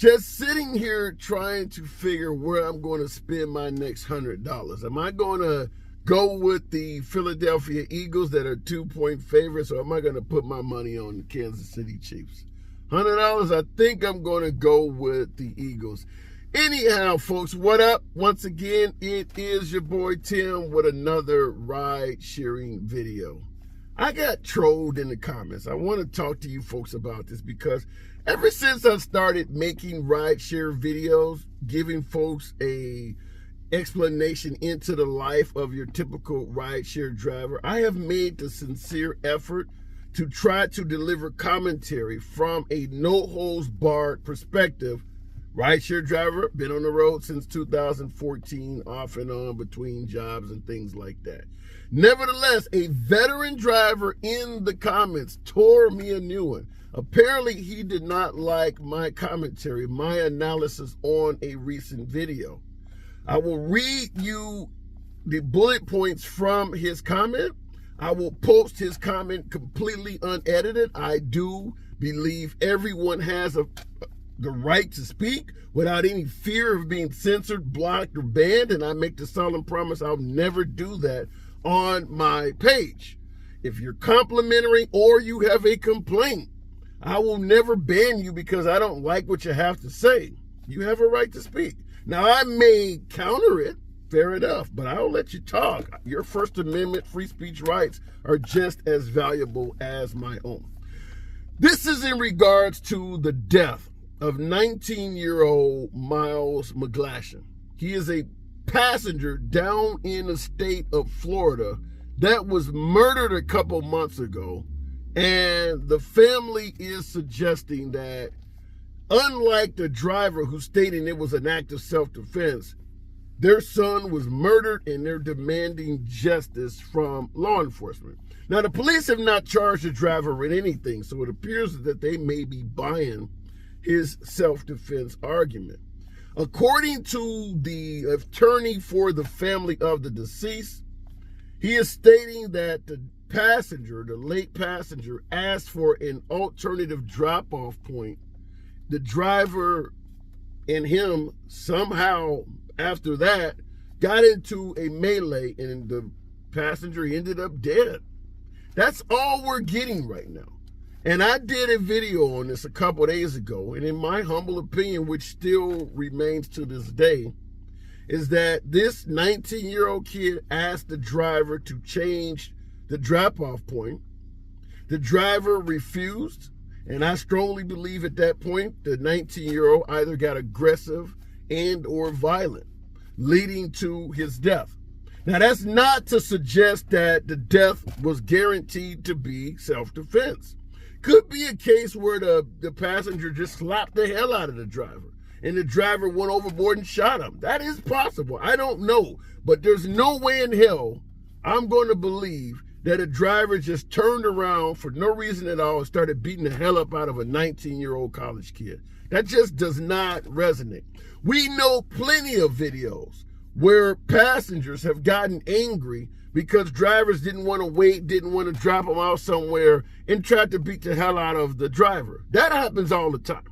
just sitting here trying to figure where I'm going to spend my next $100. Am I going to go with the Philadelphia Eagles that are 2-point favorites, or am I going to put my money on the Kansas City Chiefs? $100, I think I'm going to go with the Eagles. Anyhow, folks, what up? Once again, it is your boy Tim with another ride-sharing video. I got trolled in the comments. I want to talk to you folks about this because ever since I started making rideshare videos, giving folks a explanation into the life of your typical rideshare driver, I have made the sincere effort to try to deliver commentary from a no-holds-barred perspective. Rideshare driver, been on the road since 2014, off and on between jobs and things like that. Nevertheless, a veteran driver in the comments tore me a new one. Apparently, he did not like my commentary, my analysis on a recent video. I will read you the bullet points from his comment. I will post his comment completely unedited. I do believe everyone has the right to speak without any fear of being censored, blocked, or banned, and I make the solemn promise I'll never do that on my page. If you're complimentary or you have a complaint, I will never ban you because I don't like what you have to say. You have a right to speak. Now, I may counter it, fair enough, but I'll let you talk. Your First Amendment free speech rights are just as valuable as my own. This is in regards to the death of 19-year-old Miles McGlashan. He is a passenger down in the state of Florida that was murdered a couple months ago, and the family is suggesting that unlike the driver who's stating it was an act of self-defense, their son was murdered and they're demanding justice from law enforcement. Now, the police have not charged the driver with anything, so it appears that they may be buying his self-defense argument. According to the attorney for the family of the deceased, he is stating that the passenger, the late passenger, asked for an alternative drop-off point. The driver and him somehow, after that, got into a melee and the passenger ended up dead. That's all we're getting right now. And I did a video on this a couple days ago, and in my humble opinion, which still remains to this day, is that this 19-year-old kid asked the driver to change the drop-off point. The driver refused, and I strongly believe at that point, the 19-year-old either got aggressive and or violent, leading to his death. Now, that's not to suggest that the death was guaranteed to be self-defense. Could be a case where the passenger just slapped the hell out of the driver and the driver went overboard and shot him. That is possible. I don't know. But there's no way in hell I'm going to believe that a driver just turned around for no reason at all and started beating the hell up out of a 19-year-old college kid. That just does not resonate. We know plenty of videos where passengers have gotten angry because drivers didn't want to wait, didn't want to drop them out somewhere, and tried to beat the hell out of the driver. That happens all the time.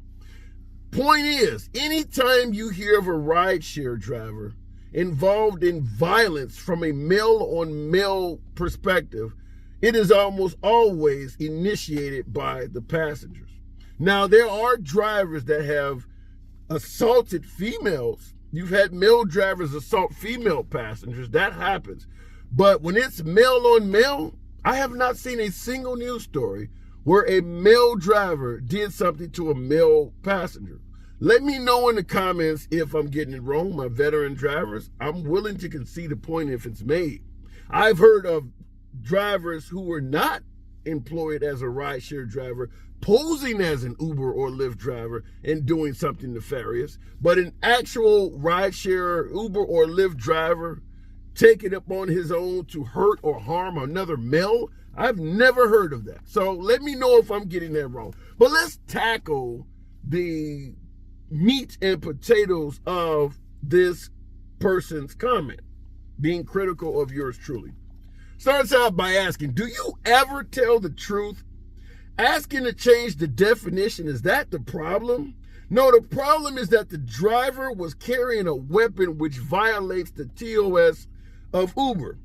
Point is, anytime you hear of a rideshare driver involved in violence from a male-on-male perspective, it is almost always initiated by the passengers. Now, there are drivers that have assaulted females. You've had male drivers assault female passengers. That happens. But when it's male on male, I have not seen a single news story where a male driver did something to a male passenger. Let me know in the comments if I'm getting it wrong, my veteran drivers. I'm willing to concede a point if it's made. I've heard of drivers who were not employed as a rideshare driver posing as an Uber or Lyft driver and doing something nefarious, but an actual rideshare Uber or Lyft driver taking it on his own to hurt or harm another male, I've never heard of that. So let me know if I'm getting that wrong. But let's tackle the meat and potatoes of this person's comment, being critical of yours truly. Starts out by asking, do you ever tell the truth? Asking to change the definition, is that the problem? No, the problem is that the driver was carrying a weapon which violates the TOS of Uber.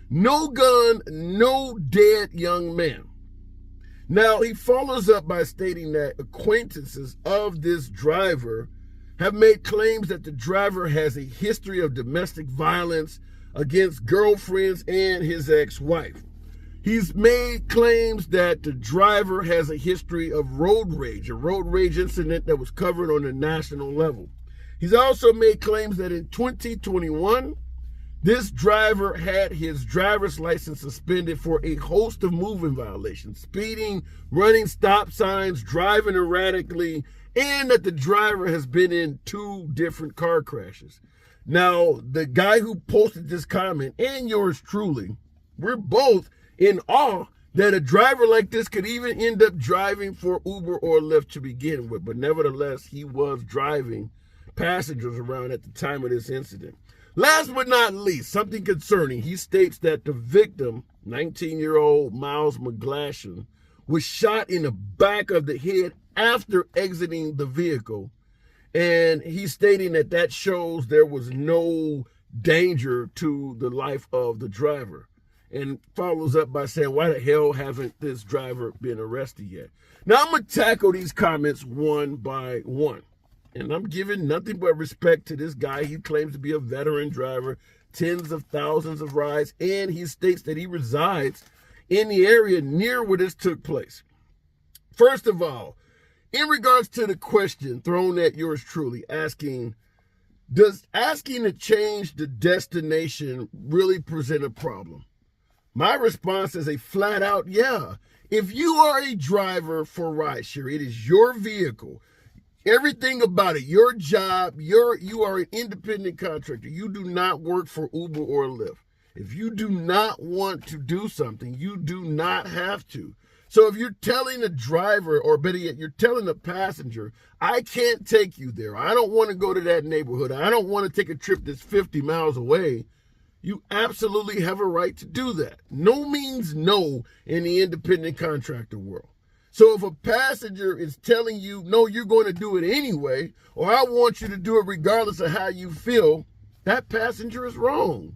No gun, no dead young man. Now, he follows up by stating that acquaintances of this driver have made claims that the driver has a history of domestic violence against girlfriends and his ex-wife. He's made claims that the driver has a history of road rage, a road rage incident that was covered on a national level. He's also made claims that in 2021, this driver had his driver's license suspended for a host of moving violations, speeding, running stop signs, driving erratically, and that the driver has been in 2 different car crashes. Now, the guy who posted this comment, and yours truly, we're both in awe that a driver like this could even end up driving for Uber or Lyft to begin with. But nevertheless, he was driving passengers around at the time of this incident. Last but not least, something concerning. He states that the victim, 19-year-old Miles McGlashan, was shot in the back of the head after exiting the vehicle. And he's stating that that shows there was no danger to the life of the driver. And follows up by saying, why the hell hasn't this driver been arrested yet? Now, I'm going to tackle these comments one by one. And I'm giving nothing but respect to this guy. He claims to be a veteran driver, tens of thousands of rides, and he states that he resides in the area near where this took place. First of all, in regards to the question thrown at yours truly, asking, does asking to change the destination really present a problem? My response is a flat out yeah. If you are a driver for rideshare, it is your vehicle. Everything about it, your job, you are an independent contractor. You do not work for Uber or Lyft. If you do not want to do something, you do not have to. So if you're telling a driver, or better yet, you're telling a passenger, I can't take you there. I don't want to go to that neighborhood. I don't want to take a trip that's 50 miles away. You absolutely have a right to do that. No means no in the independent contractor world. So if a passenger is telling you, no, you're going to do it anyway, or I want you to do it regardless of how you feel, that passenger is wrong.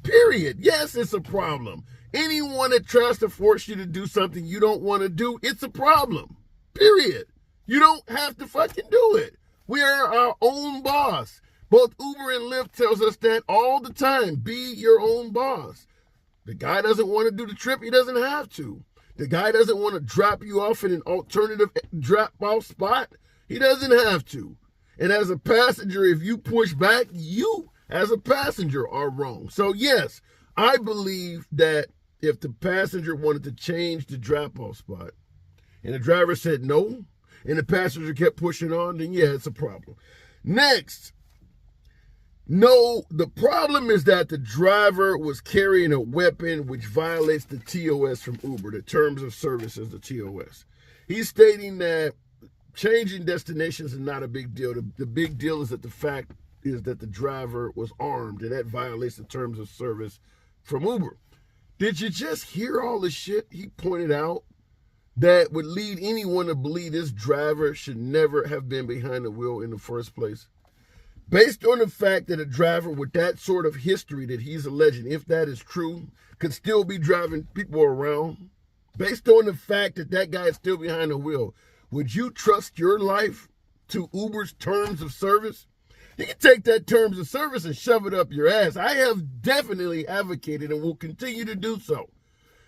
Period. Yes, it's a problem. Anyone that tries to force you to do something you don't want to do, it's a problem. Period. You don't have to fucking do it. We are our own boss. Both Uber and Lyft tells us that all the time. Be your own boss. The guy doesn't want to do the trip, he doesn't have to. The guy doesn't want to drop you off in an alternative drop-off spot, he doesn't have to. And as a passenger, if you push back, you as a passenger are wrong. So yes, I believe that if the passenger wanted to change the drop-off spot and the driver said no, and the passenger kept pushing on, then yeah, it's a problem. Next, no, the problem is that the driver was carrying a weapon which violates the TOS from Uber, the terms of service as the TOS. He's stating that changing destinations is not a big deal. The big deal is that the fact is that the driver was armed, and that violates the terms of service from Uber. Did you just hear all the shit he pointed out that would lead anyone to believe this driver should never have been behind the wheel in the first place? Based on the fact that a driver with that sort of history that he's alleging, if that is true, could still be driving people around, based on the fact that that guy is still behind the wheel, would you trust your life to Uber's terms of service? You can take that terms of service and shove it up your ass. I have definitely advocated and will continue to do so,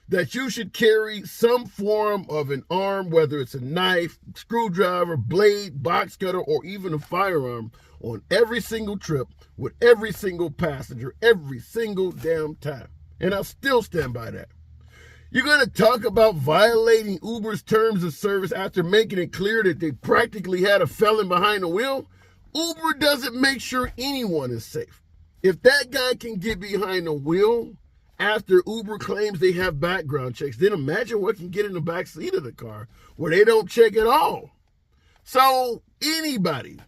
that you should carry some form of an arm, whether it's a knife, screwdriver, blade, box cutter, or even a firearm, on every single trip with every single passenger, every single damn time. And I'll still stand by that. You're going to talk about violating Uber's terms of service after making it clear that they practically had a felon behind the wheel? Uber doesn't make sure anyone is safe. If that guy can get behind the wheel after Uber claims they have background checks, then imagine what can get in the back seat of the car where they don't check at all. So anybody,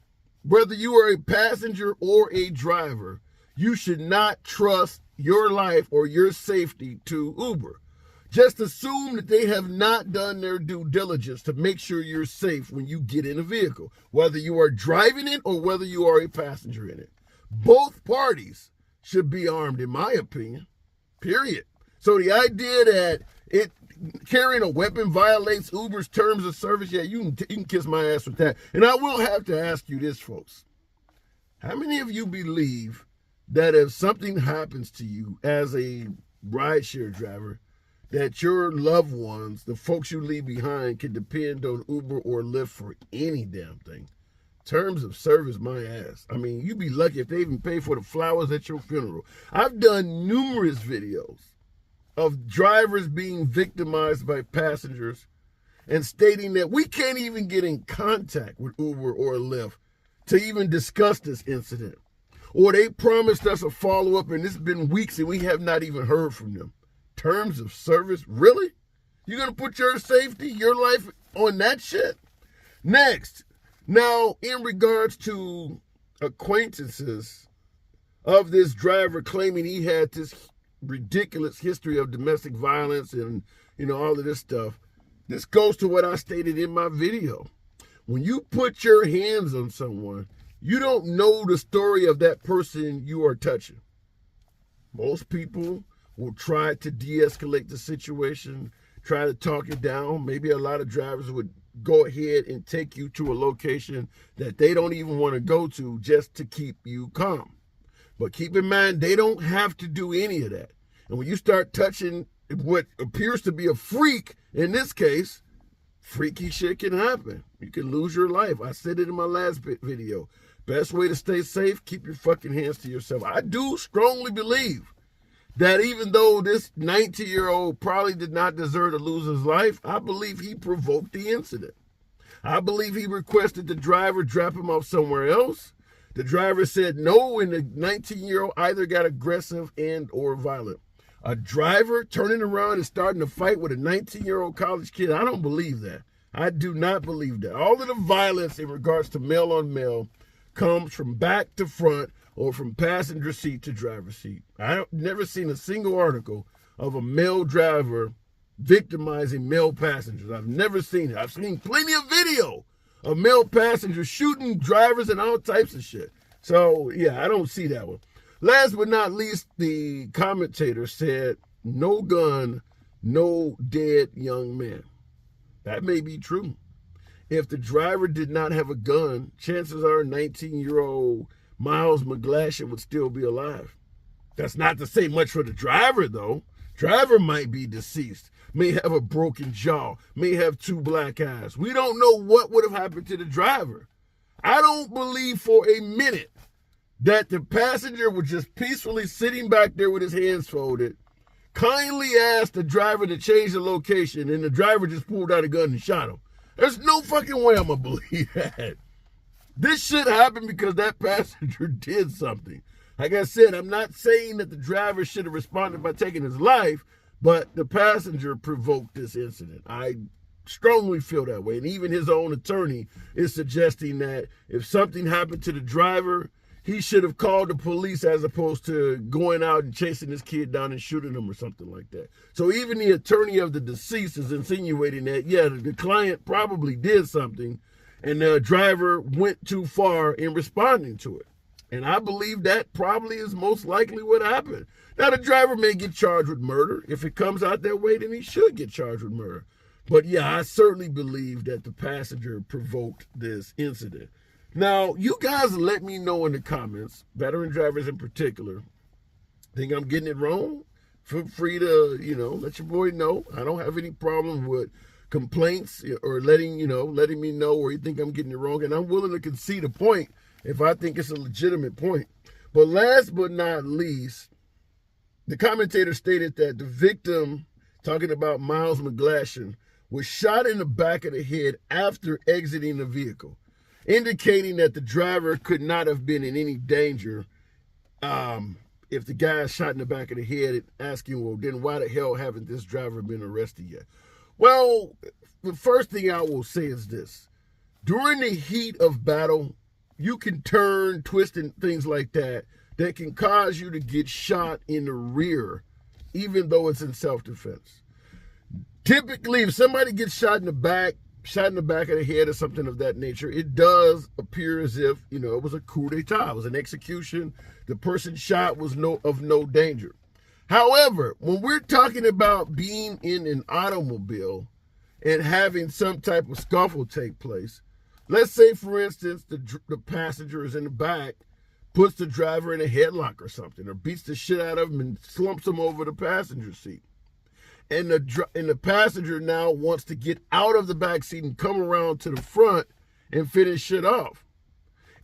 whether you are a passenger or a driver, you should not trust your life or your safety to Uber. Just assume that they have not done their due diligence to make sure you're safe when you get in a vehicle, whether you are driving it or whether you are a passenger in it. Both parties should be armed, in my opinion, period. So the idea that carrying a weapon violates Uber's terms of service, yeah, you can kiss my ass with that. And I will have to ask you this, folks. How many of you believe that if something happens to you as a rideshare driver, that your loved ones, the folks you leave behind, can depend on Uber or Lyft for any damn thing? Terms of service, my ass. I mean, you'd be lucky if they even pay for the flowers at your funeral. I've done numerous videos of drivers being victimized by passengers and stating that we can't even get in contact with Uber or Lyft to even discuss this incident. Or they promised us a follow-up and it's been weeks and we have not even heard from them. Terms of service? Really? You're going to put your safety, your life on that shit? Next. Now, in regards to acquaintances of this driver claiming he had this ridiculous history of domestic violence and, all of this stuff, this goes to what I stated in my video. When you put your hands on someone, you don't know the story of that person you are touching. Most people will try to de-escalate the situation, try to talk it down. Maybe a lot of drivers would go ahead and take you to a location that they don't even want to go to just to keep you calm. But keep in mind, they don't have to do any of that. And when you start touching what appears to be a freak, in this case, freaky shit can happen. You can lose your life. I said it in my last video. Best way to stay safe, keep your fucking hands to yourself. I do strongly believe that even though this 19-year-old probably did not deserve to lose his life, I believe he provoked the incident. I believe he requested the driver drop him off somewhere else. The driver said no, and the 19-year-old either got aggressive and or violent. A driver turning around and starting to fight with a 19-year-old college kid, I don't believe that. I do not believe that. All of the violence in regards to male on male comes from back to front or from passenger seat to driver's seat. I've never seen a single article of a male driver victimizing male passengers. I've never seen it. I've seen plenty of video of male passengers shooting drivers and all types of shit. So, yeah, I don't see that one. Last but not least, the commentator said, no gun, no dead young man. That may be true. If the driver did not have a gun, chances are 19-year-old Miles McGlashan would still be alive. That's not to say much for the driver, though. Driver might be deceased, may have a broken jaw, may have 2 black eyes. We don't know what would have happened to the driver. I don't believe for a minute that the passenger was just peacefully sitting back there with his hands folded, kindly asked the driver to change the location, and the driver just pulled out a gun and shot him. There's no fucking way I'm going to believe that. This shit happened because that passenger did something. Like I said, I'm not saying that the driver should have responded by taking his life, but the passenger provoked this incident. I strongly feel that way. And even his own attorney is suggesting that if something happened to the driver, he should have called the police as opposed to going out and chasing this kid down and shooting him or something like that. So even the attorney of the deceased is insinuating that, yeah, the client probably did something and the driver went too far in responding to it. And I believe that probably is most likely what happened. Now, the driver may get charged with murder. If it comes out that way, then he should get charged with murder. But yeah, I certainly believe that the passenger provoked this incident. Now, you guys let me know in the comments, veteran drivers in particular, think I'm getting it wrong? Feel free to, let your boy know. I don't have any problem with complaints or letting me know where you think I'm getting it wrong. And I'm willing to concede a point if I think it's a legitimate point. But last but not least, the commentator stated that the victim, talking about Miles McGlashan, was shot in the back of the head after exiting the vehicle, indicating that the driver could not have been in any danger. If the guy is shot in the back of the head, asking, well, then why the hell haven't this driver been arrested yet? Well, the first thing I will say is this. During the heat of battle, you can turn, twist, and things like that can cause you to get shot in the rear, even though it's in self-defense. Typically, if somebody gets shot in the back of the head or something of that nature, it does appear as if, it was a coup d'etat. It was an execution. The person shot was of no danger. However, when we're talking about being in an automobile and having some type of scuffle take place, let's say, for instance, the passenger is in the back, puts the driver in a headlock or something, or beats the shit out of him and slumps him over the passenger seat. And the passenger now wants to get out of the back seat and come around to the front and finish shit off.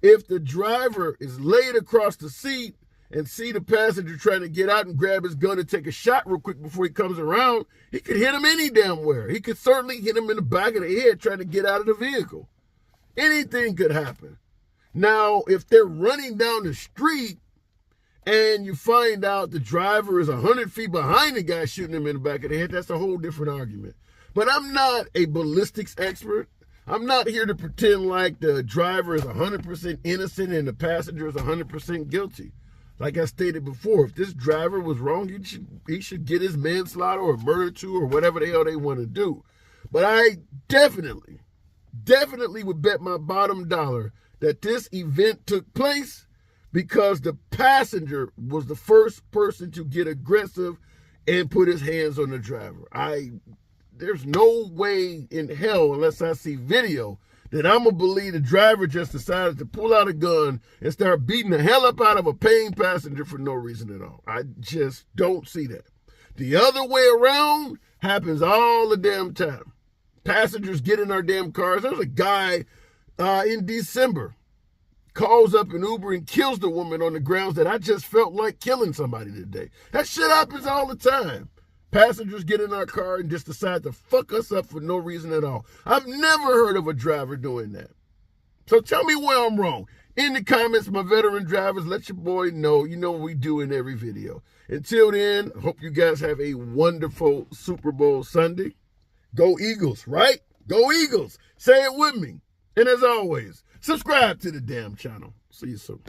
If the driver is laid across the seat and see the passenger trying to get out and grab his gun and take a shot real quick before he comes around, he could hit him any damn where. He could certainly hit him in the back of the head trying to get out of the vehicle. Anything could happen. Now, if they're running down the street and you find out the driver is 100 feet behind the guy shooting him in the back of the head, that's a whole different argument. But I'm not a ballistics expert. I'm not here to pretend like the driver is 100% innocent and the passenger is 100% guilty. Like I stated before, if this driver was wrong, he should get his manslaughter or murder too or whatever the hell they want to do. But I definitely would bet my bottom dollar that this event took place because the passenger was the first person to get aggressive and put his hands on the driver. There's no way in hell, unless I see video, that I'm going to believe the driver just decided to pull out a gun and start beating the hell up out of a paying passenger for no reason at all. I just don't see that. The other way around happens all the damn time. Passengers get in our damn cars. There was a guy in December calls up an Uber and kills the woman on the grounds that I just felt like killing somebody today. That shit happens all the time. Passengers get in our car and just decide to fuck us up for no reason at all. I've never heard of a driver doing that. So tell me where I'm wrong. In the comments, my veteran drivers, let your boy know. You know what we do in every video. Until then, hope you guys have a wonderful Super Bowl Sunday. Go Eagles, right? Go Eagles. Say it with me. And as always, subscribe to the damn channel. See you soon.